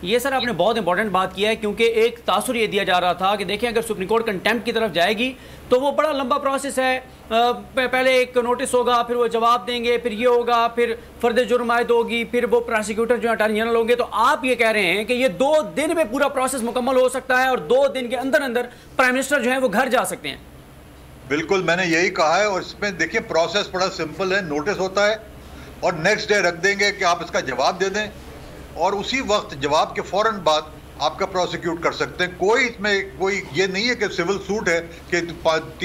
ये सर आपने बहुत इंपॉर्टेंट बात किया है, क्योंकि एक तासुर ये दिया जा रहा था कि देखें अगर सुप्रीम कोर्ट कंटेम्प्ट की तरफ जाएगी तो वो बड़ा लंबा प्रोसेस है। पहले एक नोटिस होगा, फिर वो जवाब देंगे, फिर ये होगा, फिर फर्द जुर्म आयद होगी, फिर वो प्रोसिक्यूटर जो अटॉर्नी जनरल होंगे। तो आप ये कह रहे हैं कि ये 2 दिन में पूरा प्रोसेस मुकम्मल हो सकता है और 2 दिन के अंदर अंदर प्राइम मिनिस्टर जो है वो घर जा सकते हैं? बिल्कुल, मैंने यही कहा है। और इसमें देखिए प्रोसेस बड़ा सिंपल है। नोटिस होता है और नेक्स्ट डे रख देंगे कि आप इसका जवाब दे दें, और उसी वक्त जवाब के फौरन बाद आपका प्रोसिक्यूट कर सकते हैं। कोई इसमें कोई ये नहीं है कि सिविल सूट है कि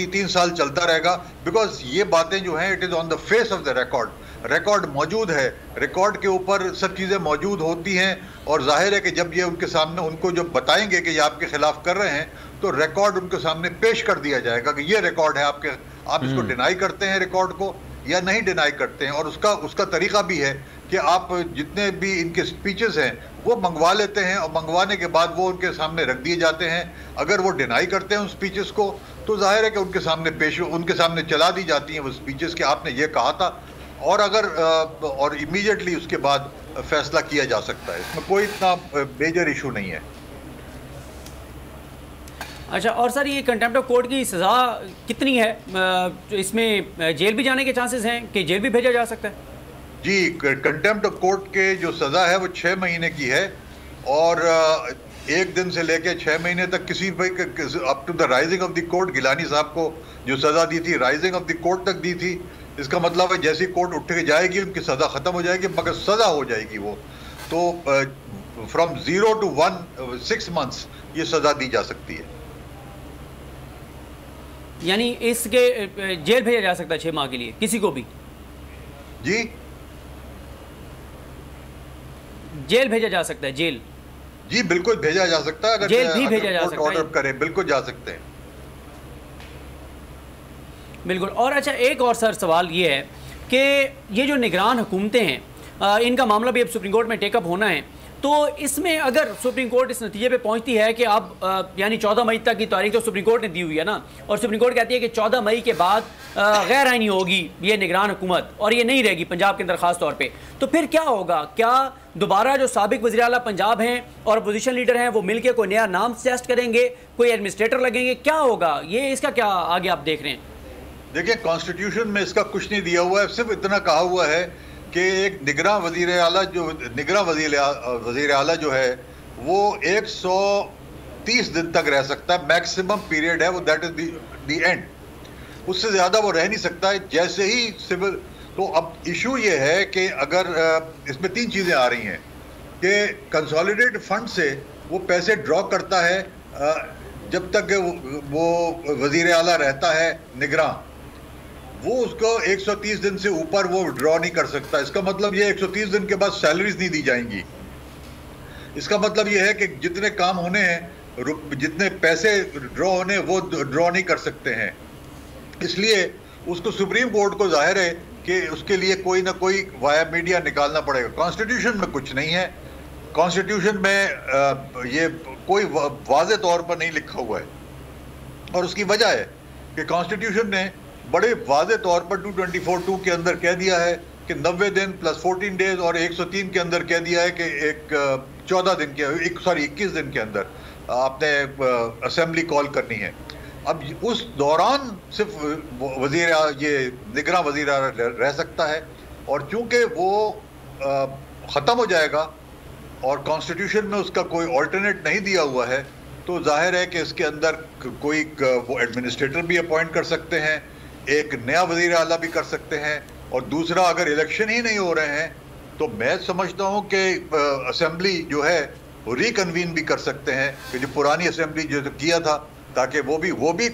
3 साल चलता रहेगा, बिकॉज ये बातें जो हैं it is on the face of the record. Record मौजूद है, रिकॉर्ड के ऊपर सब चीज़ें मौजूद होती हैं, और जाहिर है कि जब ये उनके सामने उनको जब बताएंगे कि ये आपके खिलाफ कर रहे हैं तो रिकॉर्ड उनके सामने पेश कर दिया जाएगा कि ये रिकॉर्ड है आपके, आप इसको डिनाई करते हैं रिकॉर्ड को या नहीं डिनाई करते हैं। और उसका तरीका भी है कि आप जितने भी इनके स्पीचेस हैं वो मंगवा लेते हैं, और मंगवाने के बाद वो उनके सामने रख दिए जाते हैं। अगर वो डिनाई करते हैं उन स्पीचेस को तो जाहिर है कि उनके सामने चला दी जाती हैं वो स्पीचेस कि आपने ये कहा था, और अगर और इमीडिएटली उसके बाद फैसला किया जा सकता है। इसमें कोई इतना मेजर इशू नहीं है। अच्छा, और सर ये कंटेम्प्ट ऑफ कोर्ट की सज़ा कितनी है? इसमें जेल भी जाने के चांसेस हैं कि जेल भी भेजा जा सकता है? जी, कंटेम्प्ट ऑफ कोर्ट के जो सज़ा है वो 6 महीने की है, और 1 दिन से लेके 6 महीने तक किसी भी up to the rising of the court. Gilani साहब को जो सज़ा दी थी राइजिंग ऑफ द कोर्ट तक दी थी। इसका मतलब है जैसी कोर्ट उठ के जाएगी उनकी सज़ा ख़त्म हो जाएगी, मगर सज़ा हो जाएगी वो तो फ्रॉम 0 to 6 months ये सज़ा दी जा सकती है। यानी इसके जेल भेजा जा सकता है 6 माह के लिए किसी को भी? जी, जेल भेजा जा सकता है? जेल जी बिल्कुल भेजा जा सकता है। अगर जेल भी भेजा जा सकता है, ऑर्डर करे बिल्कुल जा सकते हैं। बिल्कुल। और अच्छा, एक और सर सवाल ये है कि ये जो निगरान हुकूमतें हैं इनका मामला भी अब सुप्रीम कोर्ट में टेकअप होना है, तो इसमें अगर सुप्रीम कोर्ट इस नतीजे पे पहुंचती है कि अब यानी 14 मई तक की तारीख तो सुप्रीम कोर्ट ने दी हुई है ना, और सुप्रीम कोर्ट कहती है कि 14 मई के बाद गैर आइनी होगी ये निगरान हुकूमत और ये नहीं रहेगी पंजाब के अंदर ख़ास तौर पे, तो फिर क्या होगा? क्या दोबारा जो साबिक वज़ीर आला पंजाब हैं और अपोजिशन लीडर हैं वो मिलकर कोई नया नाम सजेस्ट करेंगे, कोई एडमिनिस्ट्रेटर लगेंगे, क्या होगा? ये इसका क्या आगे आप देख रहे हैं? देखिए, कॉन्स्टिट्यूशन में इसका कुछ नहीं दिया हुआ है। सिर्फ इतना कहा हुआ है कि एक निगरान वज़ीर आला जो है वो 130 दिन तक रह सकता है। मैक्सिमम पीरियड है वो, दैट इज द एंड। उससे ज़्यादा वो रह नहीं सकता है। जैसे ही सिविल, तो अब इशू ये है कि अगर इसमें 3 चीज़ें आ रही हैं कि कंसोलिडेटेड फंड से वो पैसे ड्रॉ करता है जब तक वो वज़ीर आला रहता है निगरान, वो उसको 130 दिन से ऊपर वो ड्रॉ नहीं कर सकता। इसका मतलब ये 130 दिन के बाद सैलरीज नहीं दी जाएंगी। इसका मतलब ये है कि जितने काम होने हैं, जितने पैसे ड्रॉ होने वो ड्रॉ नहीं कर सकते हैं। इसलिए उसको सुप्रीम कोर्ट को जाहिर है कि उसके लिए कोई ना कोई वाया मीडिया निकालना पड़ेगा। कॉन्स्टिट्यूशन में कुछ नहीं है। कॉन्स्टिट्यूशन में ये कोई वाज़े तौर पर नहीं लिखा हुआ है, और उसकी वजह है कि कॉन्स्टिट्यूशन ने बड़े वाज़े तौर पर 224(2) के अंदर कह दिया है कि 90 दिन प्लस 14 डेज, और 103 के अंदर कह दिया है कि 21 दिन के अंदर आपने असेंबली कॉल करनी है। अब उस दौरान सिर्फ निगरान वज़ीर रह सकता है, और चूंकि वो ख़त्म हो जाएगा और कॉन्स्टिट्यूशन में उसका कोई ऑल्टरनेट नहीं दिया हुआ है, तो जाहिर है कि इसके अंदर कोई वो एडमिनिस्ट्रेटर भी अपॉइंट कर सकते हैं, एक नया वज़ीर आला भी कर सकते हैं, और दूसरा अगर इलेक्शन ही नहीं हो रहे हैं तो मैं समझता हूं कि असेंबली जो है वो रिकन्वीन भी कर सकते हैं कि जो पुरानी असेंबली जो किया था, ताकि वो भी